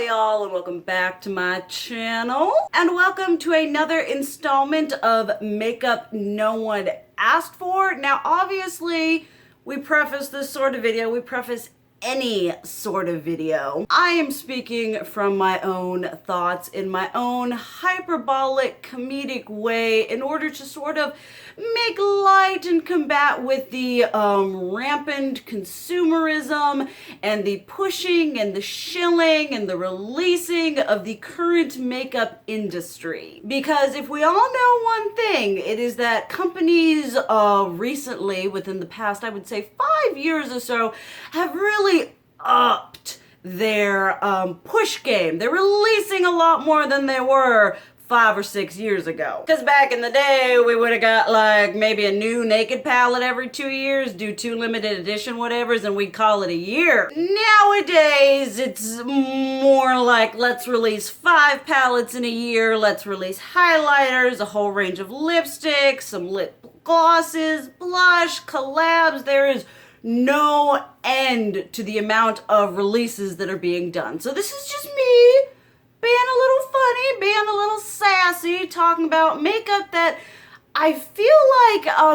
y'all, and welcome back to my channel. And welcome to another installment of makeup no one asked for. Now, obviously, we preface this sort of video, we preface any sort of video. I am speaking from my own thoughts in my own hyperbolic comedic way in order to sort of make light and combat with the rampant consumerism and the pushing and the shilling and the releasing of the current makeup industry. Because if we all know one thing, it is that companies recently, within the past, I would say 5 years or so, have really upped their push game. They're releasing a lot more than they were 5 or 6 years ago. Because back in the day, we would have got like maybe a new naked palette every 2 years, do 2 limited edition whatevers, and we'd call it a year. Nowadays, it's more like, let's release 5 palettes in a year, let's release highlighters, a whole range of lipsticks, some lip glosses, blush, collabs. There is no end to the amount of releases that are being done. So this is just me being a little funny, being a little sassy, talking about makeup that I feel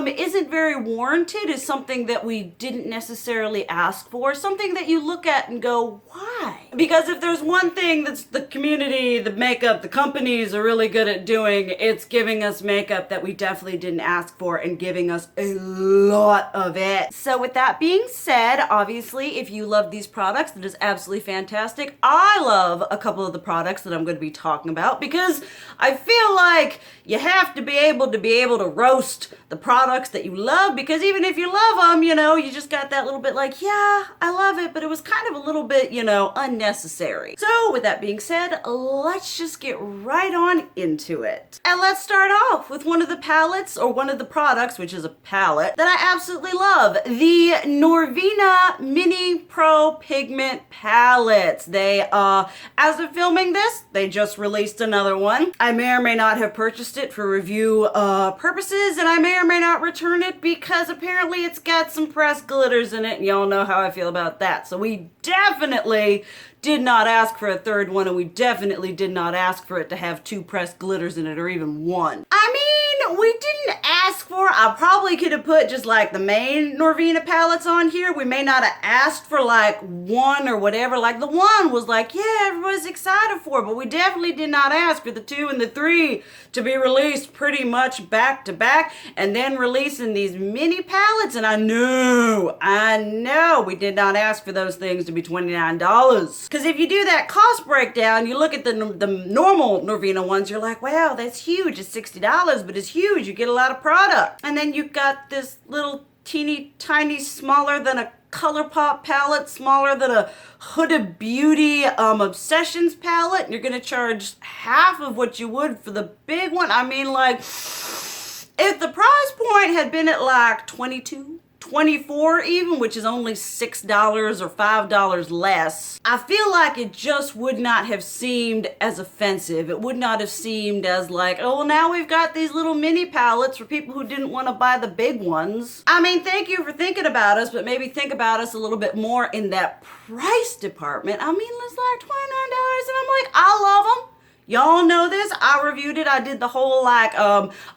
like isn't very warranted, is something that we didn't necessarily ask for, something that you look at and go, why? Because if there's one thing that's the community, the makeup, the companies are really good at doing, it's giving us makeup that we definitely didn't ask for and giving us a lot of it. So with that being said, obviously, if you love these products, that is absolutely fantastic. I love a couple of the products that I'm going to be talking about because I feel like you have to be able to roast the products that you love, because even if you love them, you know, you just got that little bit like, yeah, I love it, but it was kind of a little bit, you know, unnecessary. So with that being said, let's just get right on into it. And let's start off with one of the palettes, or one of the products, which is a palette, that I absolutely love. The Norvina Mini Pro Pigment palettes. They, as of filming this, they just released another one. I may or may not have purchased it for review purposes, and I may or may not return it because apparently it's got some pressed glitters in it, and y'all know how I feel about that. So we definitely did not ask for a third one, and we definitely did not ask for it to have 2 pressed glitters in it, or even 1. I mean, we didn't ask for, I probably could have put just like the main Norvina palettes on here. We may not have asked for like 1 or whatever. Like the 1 was like, yeah, everybody's excited for, but we definitely did not ask for the 2 and the 3 to be released pretty much back to back, and then releasing these mini palettes. And I know we did not ask for those things to be $29. Because if you do that cost breakdown, you look at the normal Norvina ones, you're like, wow, that's huge. It's $60, but it's huge. You get a lot of product. And then you've got this little teeny tiny, smaller than a ColourPop palette, smaller than a Huda Beauty Obsessions palette, and you're gonna charge half of what you would for the big one. I mean, like, if the price point had been at like $22, $24 even, which is only $6 or $5 less, I feel like it just would not have seemed as offensive. It would not have seemed as like, oh, well, now we've got these little mini palettes for people who didn't want to buy the big ones. I mean, thank you for thinking about us, but maybe think about us a little bit more in that price department. I mean, it's like $29, and I'm like, I love them. Y'all know this. I reviewed it. I did the whole like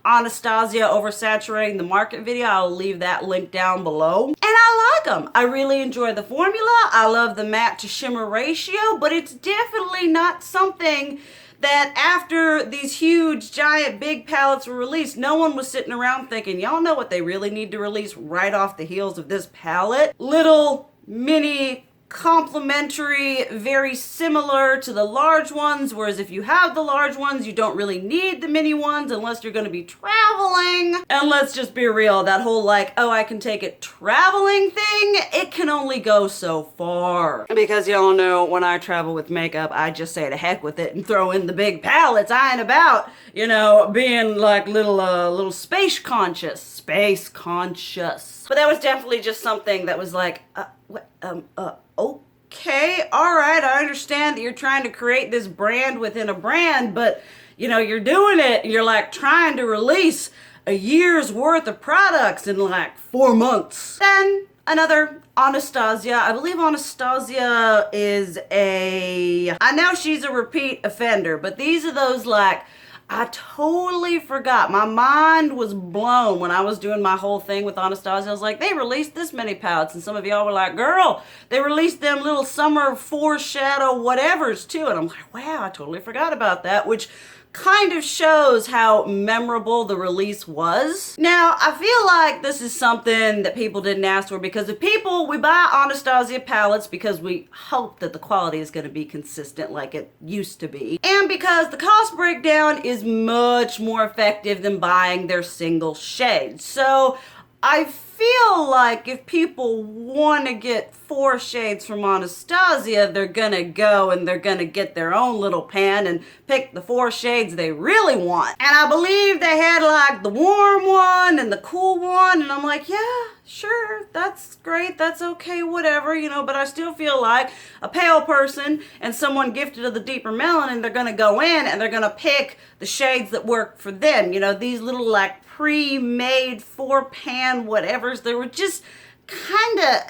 Anastasia oversaturating the market video. I'll leave that link down below. And I like them. I really enjoy the formula. I love the matte to shimmer ratio, but it's definitely not something that after these huge, giant, big palettes were released, no one was sitting around thinking, y'all know what they really need to release right off the heels of this palette? Little mini complementary, very similar to the large ones, whereas if you have the large ones, you don't really need the mini ones unless you're going to be traveling. And let's just be real, that whole like, oh, I can take it traveling thing, it can only go so far. Because y'all know when I travel with makeup, I just say to heck with it and throw in the big palettes. I ain't about, you know, being like little space conscious. But that was definitely just something that was like, okay, all right, I understand that you're trying to create this brand within a brand, but you know, you're doing it, you're like trying to release a year's worth of products in like 4 months. Then Another Anastasia. I believe Anastasia is I know she's a repeat offender, but these are those like, I totally forgot. My mind was blown when I was doing my whole thing with Anastasia. I was like, they released this many palettes. And some of y'all were like, girl, they released them little summer foreshadow whatevers too. And I'm like, wow, I totally forgot about that, which kind of shows how memorable the release was. Now, I feel like this is something that people didn't ask for, because we buy Anastasia palettes because we hope that the quality is going to be consistent like it used to be. And because the cost breakdown is much more effective than buying their single shades. So I feel like if people want to get 4 shades from Anastasia, they're gonna go and they're gonna get their own little pan and pick the 4 shades they really want. And I believe they had like the warm one and the cool one, and I'm like, yeah, sure, that's great, that's okay, whatever, you know, but I still feel like a pale person and someone gifted of the deeper melanin, they're gonna go in and they're gonna pick the shades that work for them. You know, these little like pre-made 4-pan whatevers, they were just kind of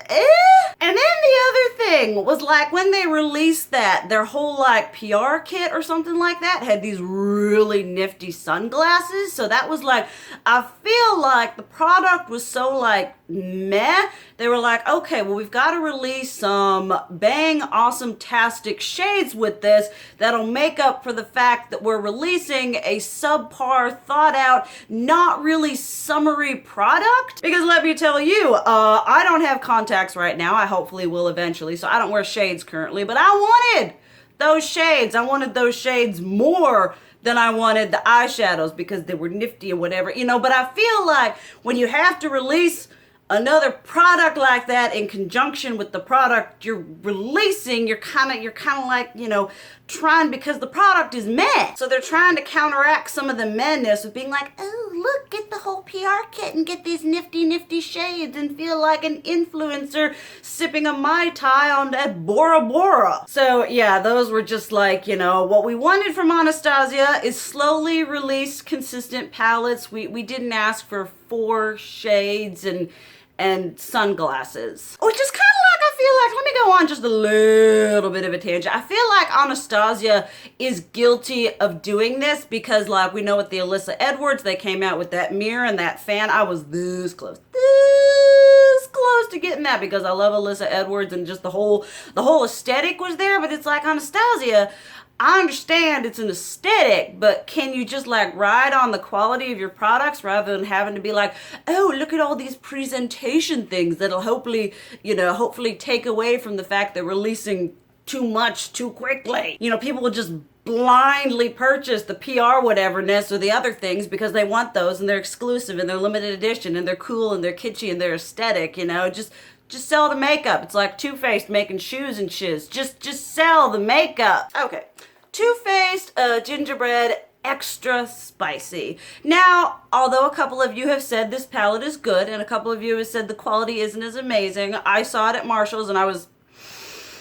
And then the other thing was like when they released their whole like PR kit or something like that had these really nifty sunglasses. So that was like, I feel like the product was so like meh. They were like, okay, well, we've got to release some bang awesome-tastic shades with this that'll make up for the fact that we're releasing a subpar, thought out, not really summery product. Because let me tell you, I don't have contacts right now. I hopefully will eventually, so I don't wear shades currently, but I wanted those shades. I wanted those shades more than I wanted the eyeshadows because they were nifty and whatever, you know. But I feel like when you have to release another product like that in conjunction with the product you're releasing, you're kind of like, you know, trying, because the product is meh. So they're trying to counteract some of the madness with being like, oh, look, get the whole PR kit and get these nifty shades and feel like an influencer sipping a Mai Tai on that Bora Bora. So yeah, those were just like, you know, what we wanted from Anastasia is slowly released consistent palettes. We didn't ask for 4 shades and sunglasses. Which is kind of like, I feel like, let me go on just a little bit of a tangent. I feel like Anastasia is guilty of doing this because like we know with the Alyssa Edwards, they came out with that mirror and that fan. I was this close to getting that because I love Alyssa Edwards and just the whole aesthetic was there, but it's like Anastasia, I understand it's an aesthetic, but can you just like ride on the quality of your products rather than having to be like, oh, look at all these presentation things that'll hopefully take away from the fact they're releasing too much too quickly. You know, people will just blindly purchase the PR whateverness or the other things because they want those and they're exclusive and they're limited edition and they're cool and they're kitschy and they're aesthetic, you know, just sell the makeup. It's like Too Faced making shoes and shiz. Just sell the makeup. Okay. Too Faced gingerbread extra spicy. Now, although a couple of you have said this palette is good and a couple of you have said the quality isn't as amazing, I saw it at Marshall's and I was,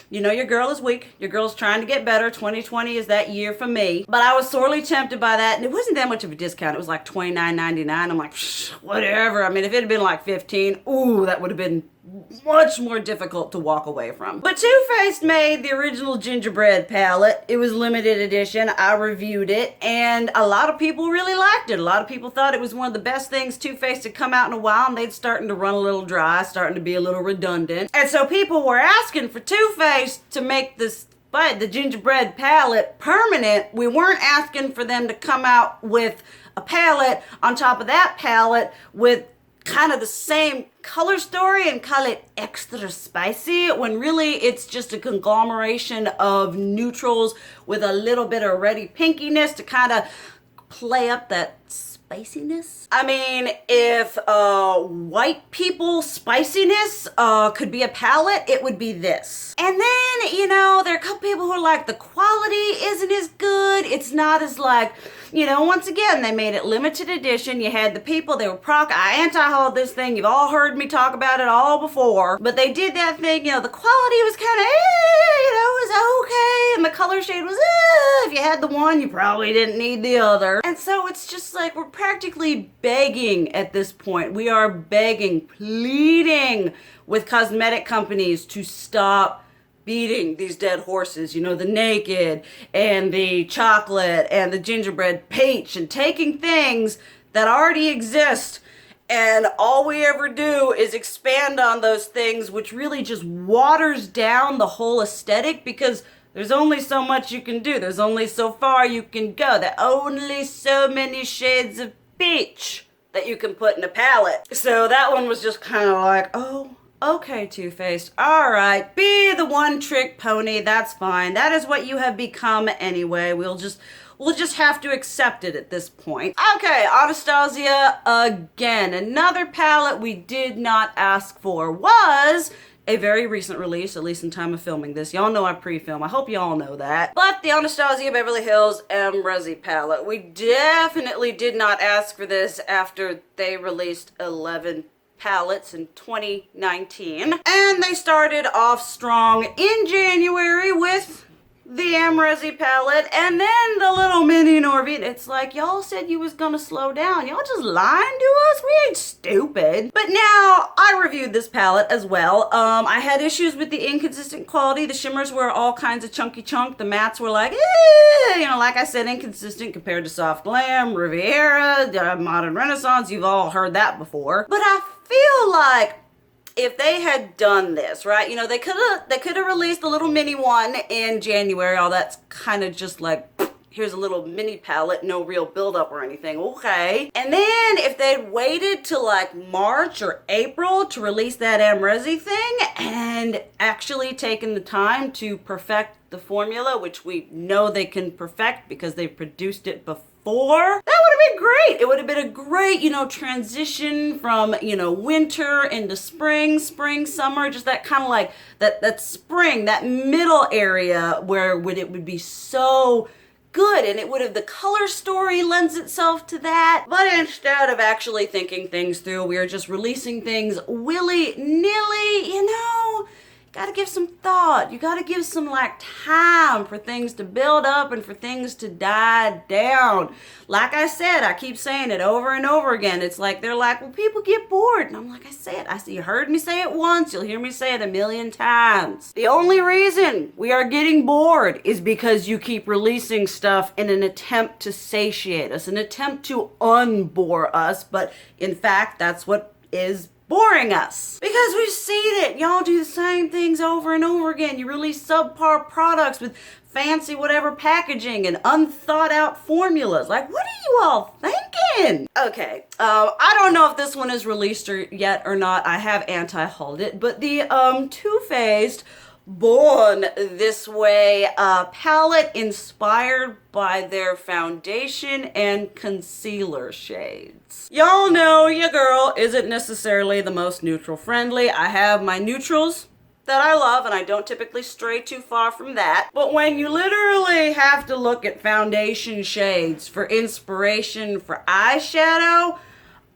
you know, your girl is weak. Your girl's trying to get better. 2020 is that year for me. But I was sorely tempted by that. And it wasn't that much of a discount. It was like $29.99. I'm like, whatever. I mean, if it had been like $15, ooh, that would have been much more difficult to walk away from. But Too Faced made the original gingerbread palette. It was limited edition. I reviewed it and a lot of people really liked it. A lot of people thought it was one of the best things Too Faced had come out in a while, and they'd starting to run a little dry, starting to be a little redundant. And so people were asking for Too Faced to make this, but the gingerbread palette permanent. We weren't asking for them to come out with a palette on top of that palette with kind of the same color story and call it extra spicy, when really it's just a conglomeration of neutrals with a little bit of reddy pinkiness to kind of play up that spiciness. I mean, if white people spiciness could be a palette, it would be this. And then, you know, there are a couple people who are like, the quality isn't as good. It's not as like, you know, once again, they made it limited edition. You had the people, they were I anti-hauled this thing. You've all heard me talk about it all before. But they did that thing, you know, the quality was kind of, you know, it was okay. And the color shade was, if you had the one, you probably didn't need the other. And so it's just like we're practically begging at this point. We are begging, pleading with cosmetic companies to stop beating these dead horses, you know, the naked and the chocolate and the gingerbread peach, and taking things that already exist, and all we ever do is expand on those things, which really just waters down the whole aesthetic, because there's only so much you can do. There's only so far you can go. There are only so many shades of peach that you can put in a palette. So that one was just kind of like, oh, okay, Too Faced. All right, be the one-trick pony. That's fine. That is what you have become anyway. We'll just have to accept it at this point. Okay, Anastasia again. Another palette we did not ask for was a very recent release, at least in time of filming this. Y'all know I pre-film. I hope y'all know that. But the Anastasia Beverly Hills Amrezy palette. We definitely did not ask for this after they released 11 palettes in 2019. And they started off strong in January with the Amrezy palette, and then the little mini Norvina. It's like, y'all said you was gonna slow down. Y'all just lying to us? We ain't stupid. But now, I reviewed this palette as well. I had issues with the inconsistent quality. The shimmers were all kinds of chunky chunk. The mattes were like, you know, like I said, inconsistent compared to Soft Glam, Riviera, Modern Renaissance. You've all heard that before. But I feel like if they had done this, right, you know, they could have released a little mini one in January. All that's kind of just like, here's a little mini palette, no real buildup or anything. Okay. And then if they'd waited till like March or April to release that Amrezy thing and actually taken the time to perfect the formula, which we know they can perfect because they've produced it before, that would have been great. It would have been a great, you know, transition from, you know, winter into spring, summer, just that kind of like that spring, that middle area where it would be so good, and it would have, the color story lends itself to that. But instead of actually thinking things through, we are just releasing things willy-nilly, you know. Gotta give some thought. You gotta give some like time for things to build up and for things to die down. Like I said, I keep saying it over and over again. It's like, they're like, well, people get bored. And I'm like, I say it. You heard me say it once. You'll hear me say it a million times. The only reason we are getting bored is because you keep releasing stuff in an attempt to satiate us, an attempt to unbore us. But in fact, that's what is boring us, because we've seen it. Y'all do the same things over and over again. You release subpar products with fancy whatever packaging and unthought out formulas. Like, what are you all thinking? Okay, I don't know if this one is released yet or not. I have anti-hauled it, but the Too Faced Born This Way palette, inspired by their foundation and concealer shades. Y'all know your girl isn't necessarily the most neutral friendly. I have my neutrals that I love, and I don't typically stray too far from that. But when you literally have to look at foundation shades for inspiration for eyeshadow,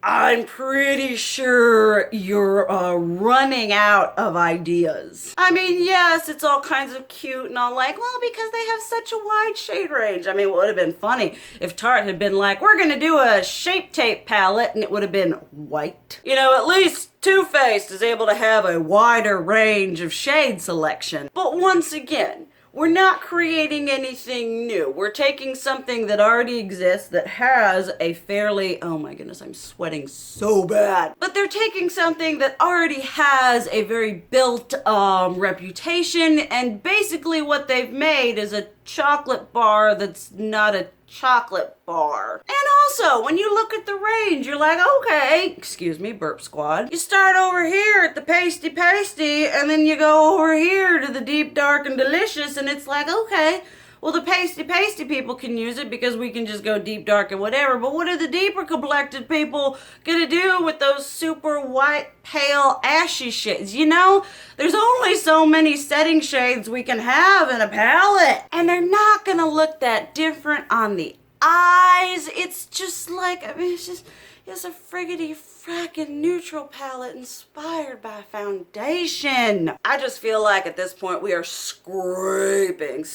I'm pretty sure you're running out of ideas. I mean, yes, it's all kinds of cute and all like, well, because they have such a wide shade range. I mean, it would have been funny if Tarte had been like, we're gonna do a Shape Tape palette, and it would have been white. You know, at least Too Faced is able to have a wider range of shade selection. But once again, we're not creating anything new. We're taking something that already exists that has a fairly, oh my goodness, I'm sweating so bad. But they're taking something that already has a very built reputation, and basically what they've made is a chocolate bar that's not a chocolate bar. And also, when you look at the range, you're like, okay, excuse me, burp squad. You start over here at the pasty, and then you go over here to the deep, dark, and delicious, and it's like, okay, well, the pasty people can use it because we can just go deep, dark, and whatever, but what are the deeper complected people gonna do with those super white, pale, ashy shades? You know, there's only so many setting shades we can have in a palette, and they're not gonna look that different on the eyes. It's just like, I mean, it's a friggity fracking neutral palette inspired by foundation. I just feel like at this point we are scraping,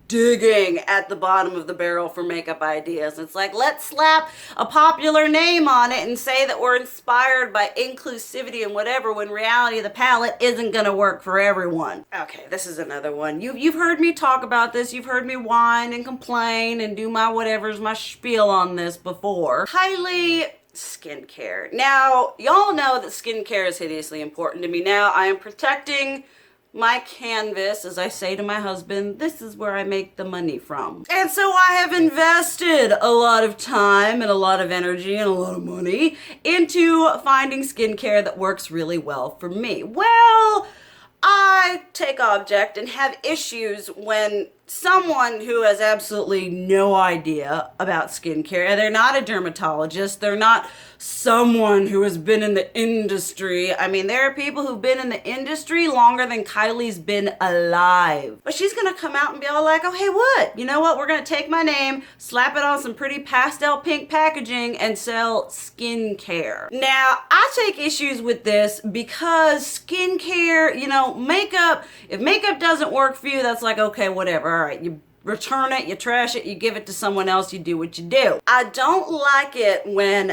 digging at the bottom of the barrel for makeup ideas. It's like, let's slap a popular name on it and say that we're inspired by inclusivity and whatever, when in reality the palette isn't gonna work for everyone. Okay, this is another one. You've heard me talk about this. You've heard me whine and complain and do my whatever's my spiel on this before. Kylie skincare. Now, y'all know that skincare is hideously important to me. Now, I am protecting my canvas. As I say to my husband, this is where I make the money from. And so I have invested a lot of time and a lot of energy and a lot of money into finding skincare that works really well for me. Well, I take object and have issues when someone who has absolutely no idea about skincare, they're not a dermatologist, they're not someone who has been in the industry. I mean, there are people who've been in the industry longer than Kylie's been alive. But she's gonna come out and be all like, oh, hey, what? You know what? We're gonna take my name, slap it on some pretty pastel pink packaging and sell skincare. Now, I take issues with this because skincare, you know, makeup, if makeup doesn't work for you, that's like, okay, whatever. All right, you return it, you trash it, you give it to someone else, you do what you do. I don't like it when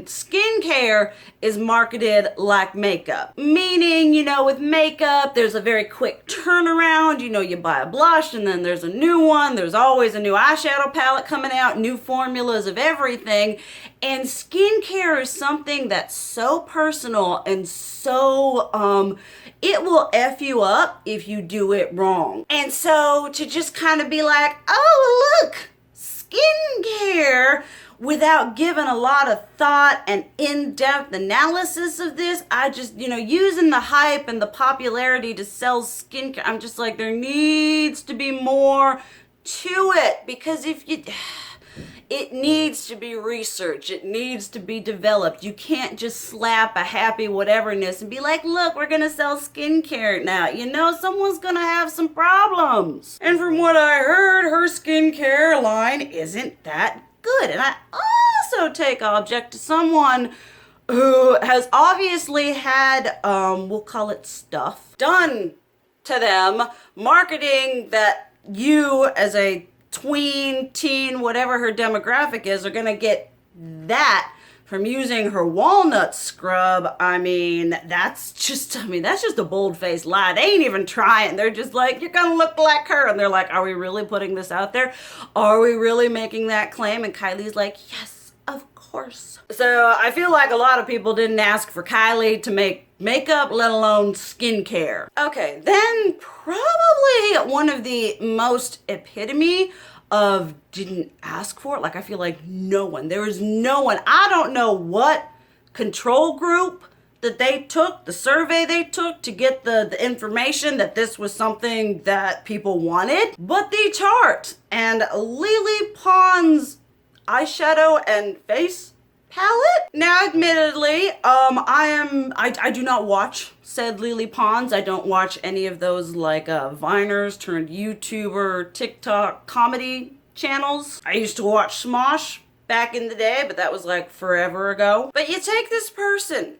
skincare is marketed like makeup. Meaning, you know, with makeup, there's a very quick turnaround. You know, you buy a blush and then there's a new one. There's always a new eyeshadow palette coming out, new formulas of everything. And skincare is something that's so personal and so, it will F you up if you do it wrong. And so to just kind of be like, oh, look, skincare, without giving a lot of thought and in-depth analysis of this, I just, you know, using the hype and the popularity to sell skincare, I'm just like, there needs to be more to it. Because if you... it needs to be researched. It needs to be developed. You can't just slap a happy whateverness and be like, look, we're going to sell skincare now. You know, someone's going to have some problems. And from what I heard, her skincare line isn't that good. And I also take object to someone who has obviously had, we'll call it stuff, done to them, marketing that you as a tween, teen, whatever her demographic is, are gonna get that from using her walnut scrub. I mean, that's just a bold-faced lie. They ain't even trying. They're just like, you're gonna look like her. And they're like, are we really putting this out there? Are we really making that claim? And Kylie's like, yes, of course. So I feel like a lot of people didn't ask for Kylie to make makeup, let alone skincare. Okay, then probably one of the most epitome of didn't ask for it. Like, I feel like there was no one. I don't know what control group that they took, the survey they took to get the information that this was something that people wanted. But the Tarte and Lele Pons eyeshadow and face palette. Now, admittedly, I do not watch said Lele Pons. I don't watch any of those like Viners turned YouTuber, TikTok comedy channels. I used to watch Smosh back in the day, but that was like forever ago. But you take this person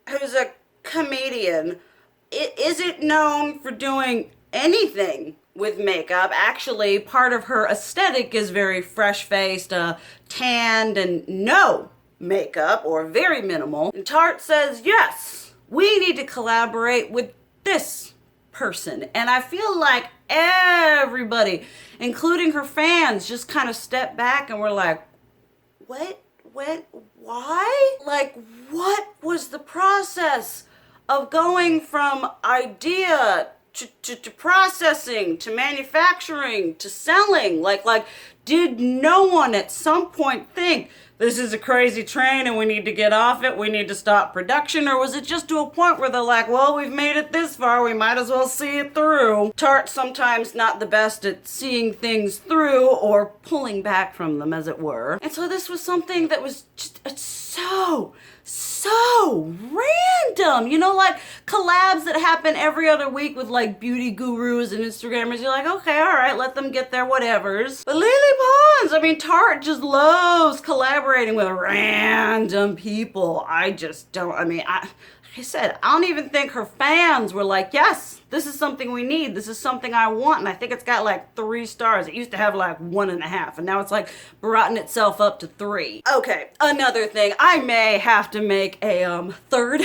who's a comedian, isn't known for doing anything with makeup. Actually, part of her aesthetic is very fresh-faced, tanned, and no makeup, or very minimal. And Tarte says, yes, we need to collaborate with this person. And I feel like everybody, including her fans, just kind of stepped back and were like, what, why? Like, what was the process of going from idea to processing, to manufacturing, to selling? Like, did no one at some point think, this is a crazy train and we need to get off it, we need to stop production? Or was it just to a point where they're like, well, we've made it this far, we might as well see it through? Tarte's sometimes not the best at seeing things through or pulling back from them, as it were. And so this was something that was just so random. You know, like collabs that happen every other week with like beauty gurus and Instagrammers. You're like, okay, all right, let them get their whatevers. But Lele Pons. I mean, Tarte just loves collaborating with random people. I just don't, I mean, like I said, I don't even think her fans were like, yes, this is something we need. This is something I want. And I think it's got like 3 stars. It used to have like 1.5. And now it's like broughting itself up to 3. Okay, another thing. I may have to make a third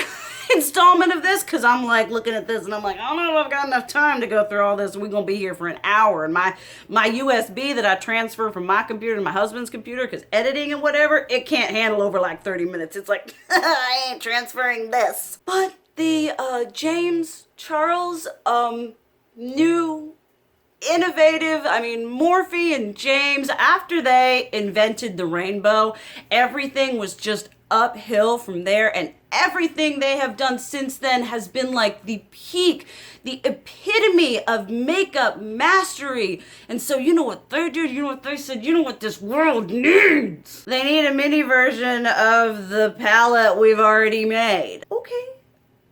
installment of this, because I'm like looking at this and I'm like, I don't know if I've got enough time to go through all this. We're gonna be here for an hour, and my USB that I transfer from my computer to my husband's computer, because editing and whatever, it can't handle over like 30 minutes. It's like, I ain't transferring this. But the James Charles new innovative, I mean, Morphe and James, after they invented the rainbow, everything was just uphill from there, and everything they have done since then has been like the peak, the epitome of makeup mastery. And so you know what they did, you know what they said, you know what this world needs? They need a mini version of the palette we've already made. Okay.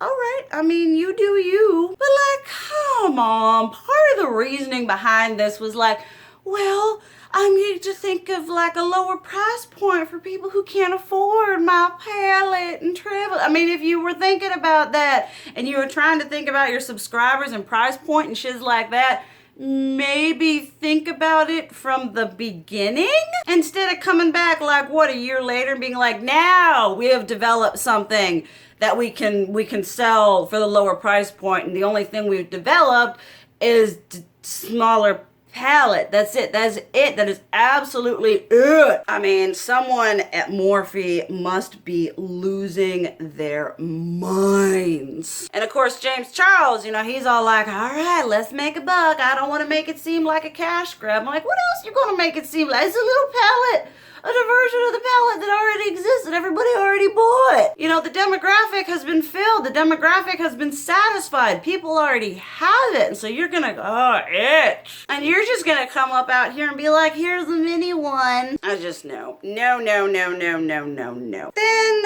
All right, I mean, you do you. But like, come on. Part of the reasoning behind this was like, well, I need to think of like a lower price point for people who can't afford my palette and travel. I mean, if you were thinking about that and you were trying to think about your subscribers and price point and shit like that, maybe think about it from the beginning instead of coming back like, what, a year later and being like, now we have developed something that we can sell for the lower price point, and the only thing we've developed is smaller palette. That's it. That's it. That is absolutely it. I mean, someone at Morphe must be losing their minds. And of course, James Charles, you know, he's all like, all right, let's make a buck. I don't want to make it seem like a cash grab. I'm like, what else you gonna make it seem like? It's a little palette. A version of the palette that already exists that everybody already bought. You know, the demographic has been filled. The demographic has been satisfied. People already have it. And so you're gonna go, oh, itch. And you're just gonna come up out here and be like, here's the mini one. I just, no. No, no, no, no, no, no, no. Then,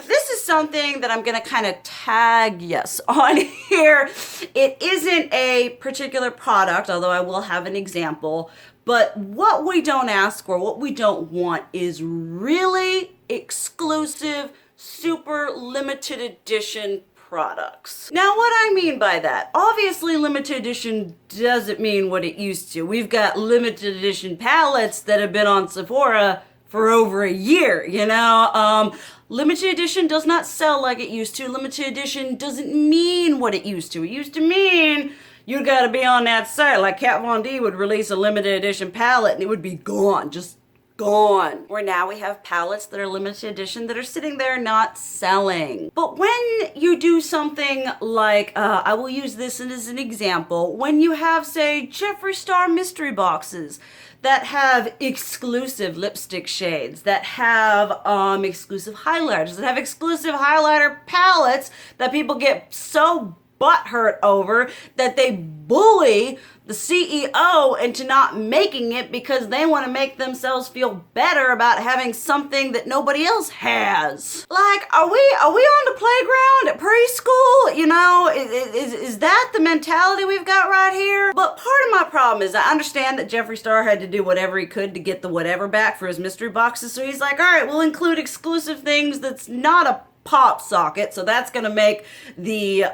this is something that I'm gonna kind of tag, yes, on here. It isn't a particular product, although I will have an example. But what we don't ask for, what we don't want, is really exclusive, super limited edition products. Now, what I mean by that, obviously limited edition doesn't mean what it used to. We've got limited edition palettes that have been on Sephora for over a year, you know? Limited edition does not sell like it used to. Limited edition doesn't mean what it used to. It used to mean you gotta be on that site. Like Kat Von D would release a limited edition palette and it would be gone, just gone. Where now we have palettes that are limited edition that are sitting there not selling. But when you do something like, I will use this as an example, when you have, say, Jeffree Star mystery boxes that have exclusive lipstick shades, that have exclusive highlighters, that have exclusive highlighter palettes that people get so butthurt over that they bully the CEO into not making it because they want to make themselves feel better about having something that nobody else has. Like, are we on the playground at preschool? You know, is that the mentality we've got right here? But part of my problem is I understand that Jeffree Star had to do whatever he could to get the whatever back for his mystery boxes, so he's like, all right, we'll include exclusive things that's not a pop socket, so that's gonna make the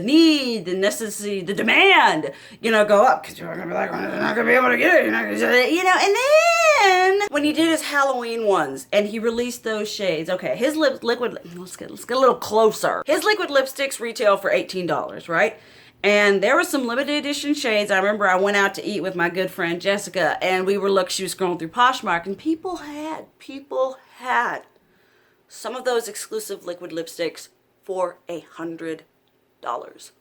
need, the necessity, the demand, you know, go up, because you're gonna be like, well, you're not gonna be able to get it, you're not gonna get it, you know. And then when he did his Halloween ones and he released those shades, okay, his liquid, let's get a little closer. His liquid lipsticks retail for $18, right? And there were some limited edition shades. I remember I went out to eat with my good friend Jessica, and she was scrolling through Poshmark, and people had some of those exclusive liquid lipsticks for $100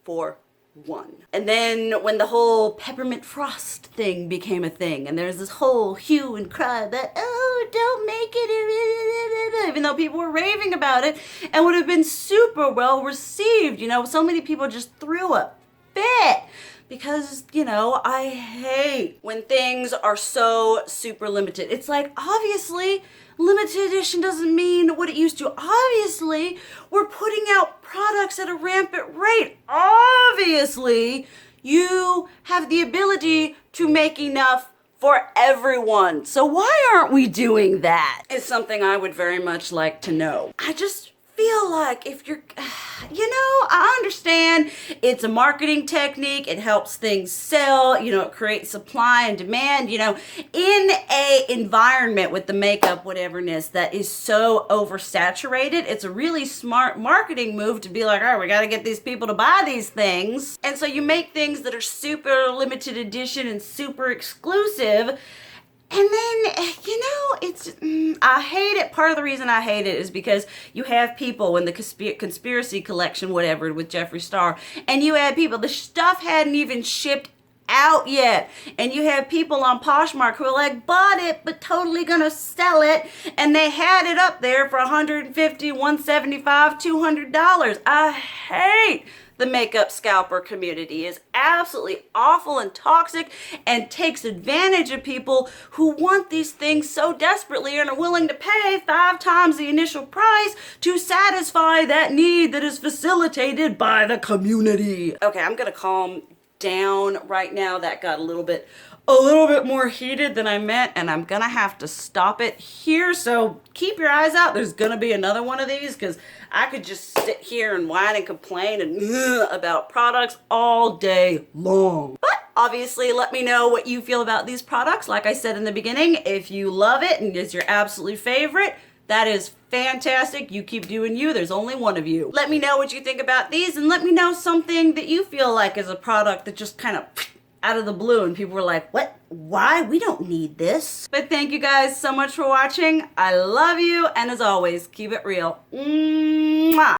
for one. And then when the whole peppermint frost thing became a thing, and there's this whole hue and cry that, oh, don't make it, even though people were raving about it and would have been super well received, you know, so many people just threw a fit. Because, you know, I hate when things are so super limited. It's like, obviously, limited edition doesn't mean what it used to. Obviously, we're putting out products at a rampant rate. Obviously, you have the ability to make enough for everyone. So why aren't we doing that? It's something I would very much like to know. I just feel like if you're, I understand it's a marketing technique. It helps things sell, it creates supply and demand, in a environment with the makeup whateverness that is so oversaturated. It's a really smart marketing move to be like, all right, we got to get these people to buy these things. And so you make things that are super limited edition and super exclusive. And then, I hate it. Part of the reason I hate it is because you have people in the conspiracy collection, whatever, with Jeffree Star, and you had people, the stuff hadn't even shipped out yet. And you have people on Poshmark who are like, bought it, but totally gonna sell it. And they had it up there for $150, $175, $200. I hate the makeup scalper community. Is absolutely awful and toxic and takes advantage of people who want these things so desperately and are willing to pay 5 times the initial price to satisfy that need that is facilitated by the community. Okay, I'm gonna calm down right now. That got a little bit more heated than I meant, and I'm gonna have to stop it here. So keep your eyes out. There's gonna be another one of these because I could just sit here and whine and complain and about products all day long. But obviously, let me know what you feel about these products. Like I said in the beginning, if you love it and it's your absolute favorite, that is fantastic. You keep doing you. There's only one of you. Let me know what you think about these, and let me know something that you feel like is a product that just kind of out of the blue and people were like, what? Why? We don't need this. But thank you guys so much for watching. I love you, and as always, keep it real. Mwah.